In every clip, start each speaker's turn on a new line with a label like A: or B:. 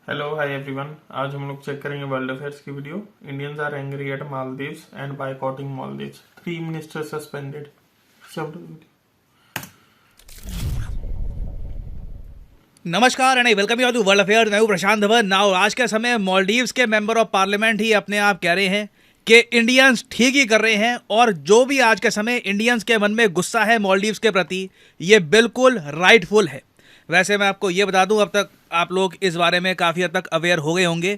A: Hello hi everyone. आज हम लोग चेक करेंगे वर्ल्ड अफेयर्स की video. Indians are angry at Maldives and boycotting Maldives, 3 ministers suspended.
B: नमस्कार and welcome you to world affairs. मैं हूं प्रशांत धवन। नाउ आज के समय मालदीव्स के मेंबर ऑफ पार्लियामेंट ही अपने आप कह रहे हैं कि इंडियंस ठीक ही कर रहे हैं, और जो भी आज के समय इंडियंस के मन में गुस्सा है मालदीव्स के प्रति, ये बिल्कुल राइटफुल है। वैसे मैं आपको ये बता दूं, अब तक आप लोग इस बारे में काफ़ी हद तक अवेयर हो गए होंगे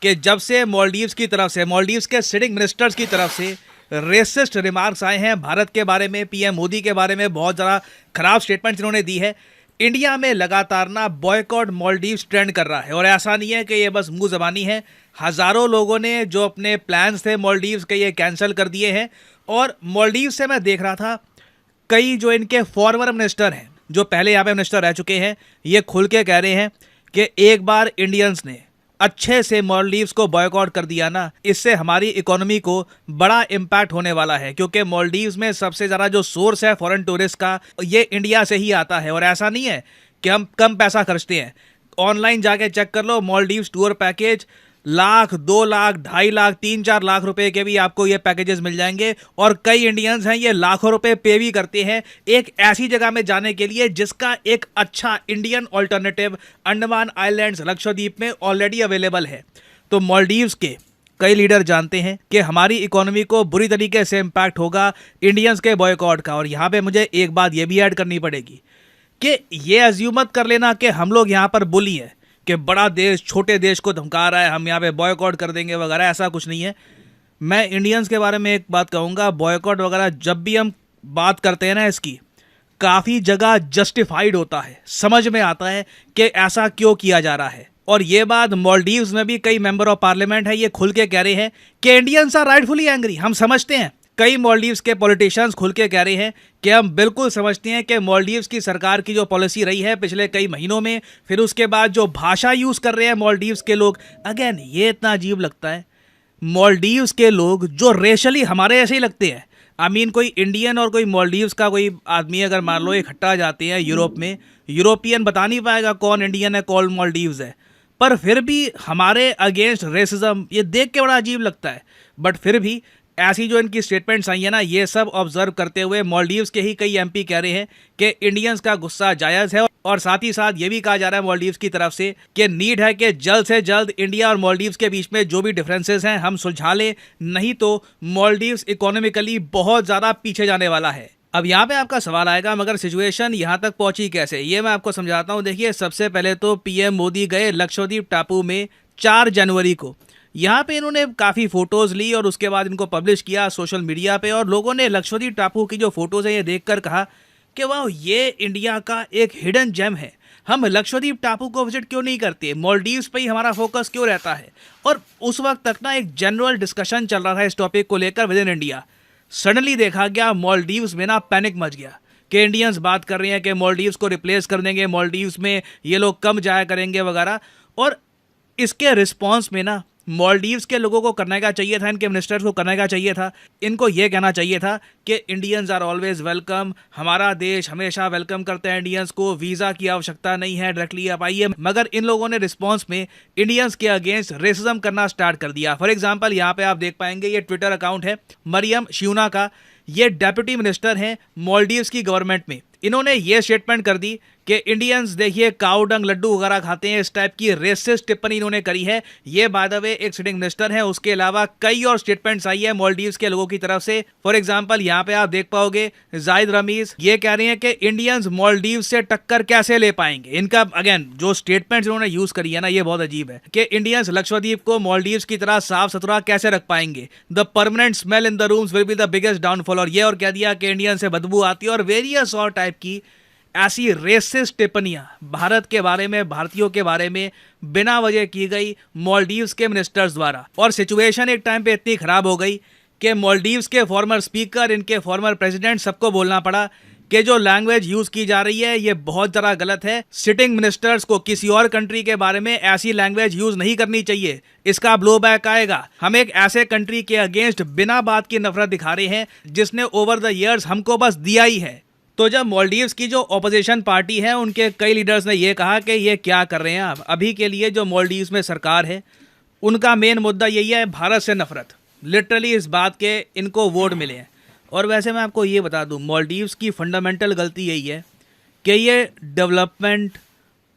B: कि जब से मालदीव्स की तरफ से, मालदीव्स के सिटिंग मिनिस्टर्स की तरफ से रेसिस्ट रिमार्क्स आए हैं भारत के बारे में, पीएम मोदी के बारे में बहुत ज़्यादा खराब स्टेटमेंट्स इन्होंने दी है, इंडिया में लगातार ना बॉयकॉट मालदीव्स ट्रेंड कर रहा है। और ऐसा नहीं है कि ये बस मुंह ज़बानी है, हज़ारों लोगों ने जो अपने प्लान्स थे मालदीव्स के, ये कैंसिल कर दिए हैं। और मालदीव्स से मैं देख रहा था, कई जो इनके फॉर्मर मिनिस्टर हैं, जो पहले यहाँ पे मिनिस्टर रह चुके हैं, ये खुल के कह रहे हैं कि एक बार इंडियंस ने अच्छे से मालदीव्स को बॉयकॉट कर दिया ना, इससे हमारी इकोनॉमी को बड़ा इम्पैक्ट होने वाला है, क्योंकि मालदीव्स में सबसे ज़्यादा जो सोर्स है फॉरेन टूरिस्ट का, ये इंडिया से ही आता है। और ऐसा नहीं है कि हम कम पैसा खर्चते हैं। ऑनलाइन जाके चेक कर लो, मालदीव्स टूर पैकेज लाख, 2 लाख, 2.5 लाख, 3-4 लाख रुपए के भी आपको ये पैकेजेस मिल जाएंगे। और कई इंडियंस हैं ये लाखों रुपए पे भी करते हैं एक ऐसी जगह में जाने के लिए जिसका एक अच्छा Indian alternative Andaman islands, Lakshadweep में ऑलरेडी अवेलेबल है। तो मालदीव्स के कई लीडर जानते हैं कि हमारी इकोनॉमी को बुरी तरीके से इम्पैक्ट होगा इंडियंस के बॉयकॉट का। और यहाँ पे मुझे एक बात ये भी ऐड करनी पड़ेगी कि ये अज्यूम मत कर लेना कि हम लोग यहाँ पर बुली हैं, कि बड़ा देश छोटे देश को धमका रहा है, हम यहाँ पे बॉयकॉट कर देंगे वगैरह, ऐसा कुछ नहीं है। मैं इंडियंस के बारे में एक बात कहूँगा, बॉयकॉट वगैरह जब भी हम बात करते हैं ना, इसकी काफ़ी जगह जस्टिफाइड होता है, समझ में आता है कि ऐसा क्यों किया जा रहा है। और ये बात मालदीव्स में भी कई मेंबर ऑफ पार्लियामेंट है, ये खुल के कह रहे हैं कि इंडियंस आर राइटफुली एंग्री। हम समझते हैं, कई मालदीव्स के पॉलिटिशियंस खुल के कह रहे हैं कि हम बिल्कुल समझते हैं कि मालदीव्स की सरकार की जो पॉलिसी रही है पिछले कई महीनों में, फिर उसके बाद जो भाषा यूज़ कर रहे हैं मालदीव्स के लोग, अगेन ये इतना अजीब लगता है। मालदीव्स के लोग जो रेशली हमारे ऐसे ही लगते हैं, आई मीन कोई इंडियन और कोई मालदीव्स का कोई आदमी अगर मान लो इकट्ठा जाते हैं यूरोप में, यूरोपियन बता नहीं पाएगा कौन इंडियन है कौन मालदीव्स है। पर फिर भी हमारे अगेंस्ट रेसिज्म ये देख के बड़ा अजीब लगता है। बट फिर भी ऐसी जो इनकी स्टेटमेंट्स आई है ना, ये सब ऑब्जर्व करते हुए मालदीव्स के ही कई एमपी कह रहे हैं कि इंडियंस का गुस्सा जायज़ है। और साथ ही साथ ये भी कहा जा रहा है मालदीव्स की तरफ से कि नीड है कि जल्द से जल्द इंडिया और मालदीव्स के बीच में जो भी डिफरेंसेस हैं हम सुलझा लें, नहीं तो मालदीव्स इकोनॉमिकली बहुत ज़्यादा पीछे जाने वाला है। अब यहाँ पे आपका सवाल आएगा, मगर सिचुएशन यहाँ तक पहुंची कैसे, ये मैं आपको समझाता हूँ। देखिए, सबसे पहले तो पीएम मोदी गए लक्षद्वीप टापू में 4 जनवरी को। यहाँ पे इन्होंने काफ़ी फ़ोटोज़ ली और उसके बाद इनको पब्लिश किया सोशल मीडिया पे, और लोगों ने लक्षद्वीप टापू की जो फ़ोटोज़ हैं ये देखकर कहा कि वाह, ये इंडिया का एक हिडन जेम है, हम लक्षद्वीप टापू को विजिट क्यों नहीं करते, मालदीव्स पे ही हमारा फोकस क्यों रहता है। और उस वक्त तक ना एक जनरल डिस्कशन चल रहा था इस टॉपिक को लेकर विद इन इंडिया। सडनली देखा गया मालदीव्स में ना पैनिक मच गया कि इंडियंस बात कर रहे हैं कि मालदीव्स को रिप्लेस कर देंगे, मालदीव्स में ये लोग कम जाया करेंगे वगैरह। और इसके रिस्पॉन्स में ना मालदीव्स के लोगों को करने का चाहिए था, इनके मिनिस्टर्स को करने का चाहिए था, इनको ये कहना चाहिए था कि इंडियंस आर ऑलवेज वेलकम, हमारा देश हमेशा वेलकम करते हैं इंडियंस को, वीज़ा की आवश्यकता नहीं है, डायरेक्टली आप आइए। मगर इन लोगों ने रिस्पॉन्स में इंडियंस के अगेंस्ट रेसिज्म करना स्टार्ट कर दिया। फॉर एग्जाम्पल, यहाँ पे आप देख पाएंगे, ये ट्विटर अकाउंट है मरियम श्यूना का, ये डेप्यूटी मिनिस्टर हैं मालदीव्स की गवर्नमेंट में। इन्होंने ये स्टेटमेंट कर दी कि इंडियंस देखिए काऊ डंग लड्डू वगैरह खाते हैं, इस टाइप की रेसिस्ट टिप्पणी इन्होंने करी है। ये बाय द वे एक सिटिंग मिनिस्टर है, उसके अलावा कई और स्टेटमेंट्स आई है मालदीव्स के लोगों की तरफ से। फॉर एग्जांपल, यहाँ पे आप देख पाओगे जाहिद रमीज ये कह रहे हैं कि इंडियंस मालदीव्स से टक्कर कैसे ले पाएंगे। इनका अगेन जो स्टेटमेंट्स इन्होंने यूज करी है ना, ये बहुत अजीब है कि इंडियंस लक्षद्वीप को मालदीव्स की तरह साफ सुथरा कैसे रख पाएंगे, the permanent smell in the rooms will be the biggest downfall. और ये और कह दिया कि इंडियन से बदबू आती है, और वेरियस और टाइप की ऐसी रेसिस्ट टिप्पणियां भारत के बारे में, भारतीयों के बारे में बिना वजह की गई मालदीव्स के मिनिस्टर्स द्वारा। और सिचुएशन एक टाइम पे इतनी खराब हो गई कि मालदीव्स के फॉर्मर स्पीकर, इनके फॉर्मर प्रेसिडेंट, सबको बोलना पड़ा कि जो लैंग्वेज यूज की जा रही है ये बहुत ज़्यादा गलत है। सिटिंग मिनिस्टर्स को किसी और कंट्री के बारे में ऐसी लैंग्वेज यूज नहीं करनी चाहिए, इसका ब्लो बैक आएगा। हम एक ऐसे कंट्री के अगेंस्ट बिना बात की नफरत दिखा रहे हैं जिसने ओवर द ईयर्स हमको बस दिया ही है, तो जब मालदीव्स की जो ऑपोजिशन पार्टी है उनके कई लीडर्स ने ये कहा कि ये क्या कर रहे हैं आप, अभी के लिए जो मालदीव्स में सरकार है उनका मेन मुद्दा यही है भारत से नफरत, लिटरली इस बात के इनको वोट मिले हैं। और वैसे मैं आपको ये बता दूं, मालदीव्स की फंडामेंटल गलती यही है कि ये डेवलपमेंट,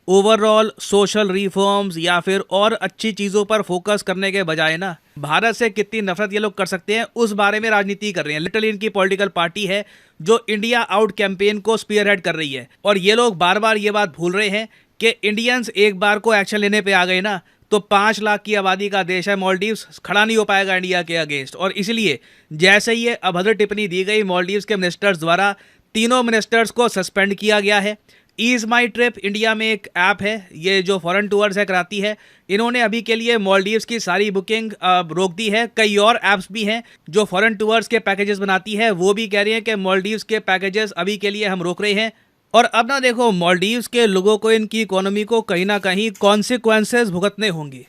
B: ओवरऑल सोशल रिफॉर्म्स या फिर और अच्छी चीज़ों पर फोकस करने के बजाय ना भारत से कितनी नफरत ये लोग कर सकते हैं उस बारे में राजनीति कर रहे हैं। लिटरली इनकी पॉलिटिकल पार्टी है जो इंडिया आउट कैंपेन को स्पीयरहेड कर रही है। और ये लोग बार बार ये बात भूल रहे हैं कि इंडियंस एक बार को एक्शन लेने पे आ गए ना तो 5 लाख की आबादी का देश है मालदीव्स, खड़ा नहीं हो पाएगा इंडिया के अगेंस्ट। और इसलिए जैसे ही ये अभद्र टिप्पणी दी गई मालदीव्स के मिनिस्टर्स द्वारा, तीनों मिनिस्टर्स को सस्पेंड किया गया है। ईज माई ट्रिप इंडिया में एक ऐप है, ये जो फॉरेन टूर्स है कराती है, इन्होंने अभी के लिए मालदीव्स की सारी बुकिंग रोक दी है। कई और ऐप्स भी हैं जो फॉरेन टूर्स के पैकेजेस बनाती है, वो भी कह रही हैं कि मालदीव्स के पैकेजेस अभी के लिए हम रोक रहे हैं। और अब ना देखो, मालदीव्स के लोगों को, इनकी इकोनॉमी को कहीं ना कहीं कॉन्सिक्वेंसेस भुगतने होंगे।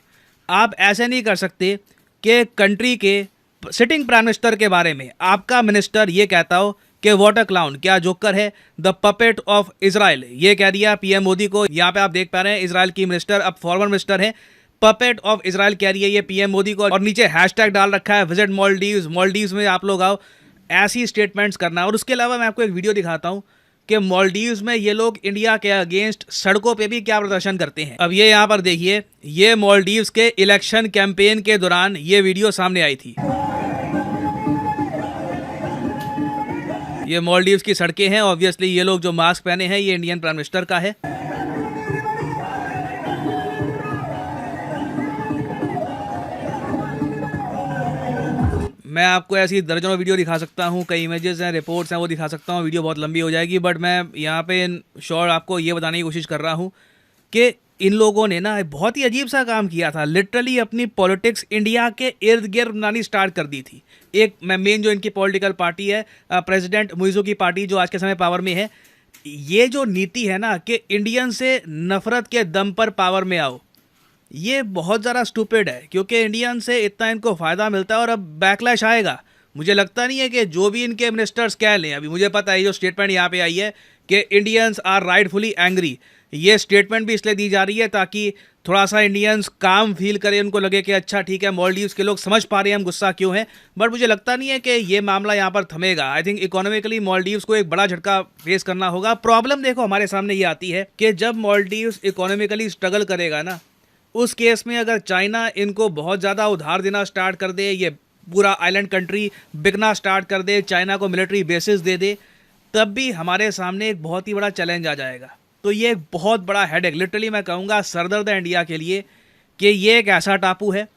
B: आप ऐसे नहीं कर सकते कि कंट्री के सिटिंग प्राइम मिनिस्टर के बारे में आपका मिनिस्टर ये कहता हो कि वाटर क्लाउन, क्या जोकर है, द पपेट ऑफ इजराइल, ये कह दिया पीएम मोदी को। यहाँ पे आप देख पा रहे हैं इजराइल की मिनिस्टर अब फॉरेन मिनिस्टर है, पपेट ऑफ इजराइल कह रही है ये पीएम मोदी को। और नीचे हैशटैग डाल रखा है विजिट मालदीव्स, मालदीव्स में आप लोग आओ, ऐसी स्टेटमेंट्स करना। और उसके अलावा मैं आपको एक वीडियो दिखाता हूँ कि मालदीव्स में ये लोग इंडिया के अगेंस्ट सड़कों पे भी क्या प्रदर्शन करते हैं। अब ये यहाँ पर देखिए, ये मालदीव्स के इलेक्शन कैंपेन के दौरान ये वीडियो सामने आई थी। ये मालदीव्स की सड़कें हैं, ऑब्वियसली ये लोग जो मास्क पहने हैं ये इंडियन प्राइम मिनिस्टर का है। मैं आपको ऐसी दर्जनों वीडियो दिखा सकता हूँ, कई इमेजेस हैं, रिपोर्ट्स हैं, वो दिखा सकता हूँ, वीडियो बहुत लंबी हो जाएगी। बट मैं यहाँ पे शॉर्ट आपको ये बताने की कोशिश कर रहा हूँ कि इन लोगों ने ना बहुत ही अजीब सा काम किया था। लिटरली अपनी पॉलिटिक्स इंडिया के इर्द गिर्द बनानी स्टार्ट कर दी थी। एक मेन जो इनकी पॉलिटिकल पार्टी है, प्रेसिडेंट मुइज़ो की पार्टी जो आज के समय पावर में है, ये जो नीति है ना कि इंडियन से नफरत के दम पर पावर में आओ, ये बहुत ज़्यादा स्टूपिड है, क्योंकि इंडियन से इतना इनको फ़ायदा मिलता है और अब बैकलैश आएगा। मुझे लगता नहीं है कि जो भी इनके मिनिस्टर्स कह लें, अभी मुझे पता है जो स्टेटमेंट यहाँ पे आई है कि इंडियंस आर राइटफुली एंग्री, ये स्टेटमेंट भी इसलिए दी जा रही है ताकि थोड़ा सा इंडियंस काम फील करें, उनको लगे कि अच्छा ठीक है मालदीव्स के लोग समझ पा रहे हैं हम गुस्सा क्यों है। बट मुझे लगता नहीं है कि ये मामला यहाँ पर थमेगा। आई थिंक इकोनॉमिकली मालदीव्स को एक बड़ा झटका फेस करना होगा। प्रॉब्लम देखो हमारे सामने ये आती है कि जब मालदीव्स इकोनॉमिकली स्ट्रगल करेगा ना, उस केस में अगर चाइना इनको बहुत ज़्यादा उधार देना स्टार्ट कर दे, ये पूरा आइलैंड कंट्री बिकना स्टार्ट कर दे, चाइना को मिलिट्री बेसिस दे दे, तब भी हमारे सामने एक बहुत ही बड़ा चैलेंज आ जाएगा। तो ये एक बहुत बड़ा हेडेक, लिटरली मैं कहूँगा सरदर्द है इंडिया के लिए कि ये एक ऐसा टापू है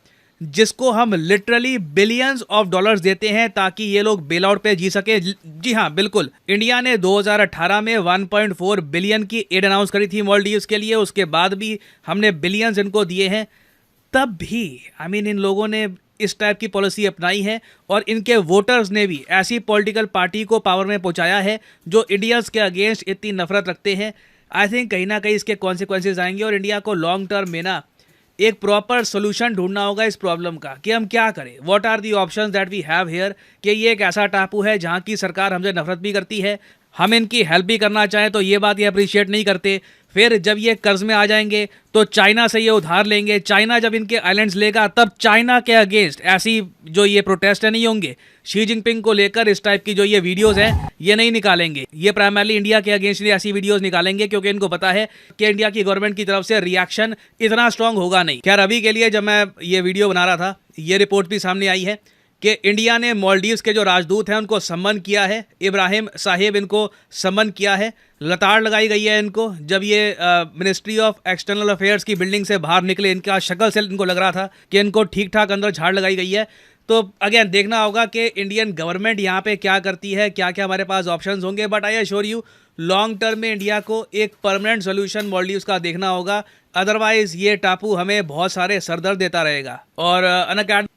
B: जिसको हम लिटरली बिलियंस ऑफ डॉलर्स देते हैं ताकि ये लोग बेल आउट पे जी सके। जी हाँ, बिल्कुल, इंडिया ने 2018 में 1.4 बिलियन की एड अनाउंस करी थी मालदीव्स के लिए, उसके बाद भी हमने बिलियंस इनको दिए हैं। तब भी इन लोगों ने इस टाइप की पॉलिसी अपनाई है और इनके वोटर्स ने भी ऐसी पॉलिटिकल पार्टी को पावर में पहुंचाया है जो इंडियंस के अगेंस्ट इतनी नफरत रखते हैं। आई थिंक कहीं ना कहीं इसके कॉन्सिक्वेंसेज आएंगे और इंडिया को लॉन्ग टर्म में ना एक प्रॉपर सोल्यूशन ढूंढना होगा इस प्रॉब्लम का कि हम क्या करें, what are the options that we have here. कि ये एक ऐसा टापू है जहाँ की सरकार हमसे नफरत भी करती है, हम इनकी हेल्प भी करना चाहें तो ये बात ये अप्रिशिएट नहीं करते। फिर जब ये कर्ज में आ जाएंगे तो चाइना से ये उधार लेंगे, चाइना जब इनके आइलैंड्स लेगा तब चाइना के अगेंस्ट ऐसी जो ये प्रोटेस्ट नहीं होंगे, शी जिनपिंग को लेकर इस टाइप की जो ये वीडियोस हैं ये नहीं निकालेंगे। ये प्राइमरली इंडिया के अगेंस्ट ऐसी वीडियोस निकालेंगे क्योंकि इनको पता है कि इंडिया की गवर्नमेंट की तरफ से रिएक्शन इतना स्ट्रांग होगा नहीं। खैर अभी के लिए जब मैं ये वीडियो बना रहा था, ये रिपोर्ट भी सामने आई है कि इंडिया ने मालदीव्स के जो राजदूत हैं उनको सम्मन किया है, इब्राहिम साहिब इनको सम्मन किया है, लताड़ लगाई गई है इनको। जब ये मिनिस्ट्री ऑफ एक्सटर्नल अफेयर्स की बिल्डिंग से बाहर निकले, इनका शक्ल से इनको लग रहा था कि इनको ठीक ठाक अंदर झाड़ लगाई गई है। तो अगेन देखना होगा कि इंडियन गवर्नमेंट यहाँ पे क्या करती है, क्या क्या हमारे पास ऑप्शंस होंगे। But I assure you long term में इंडिया को एक परमानेंट सोल्यूशन मालदीव्स का देखना होगा, अदरवाइज ये टापू हमें बहुत सारे सरदर्द देता रहेगा। और अनअकैडमी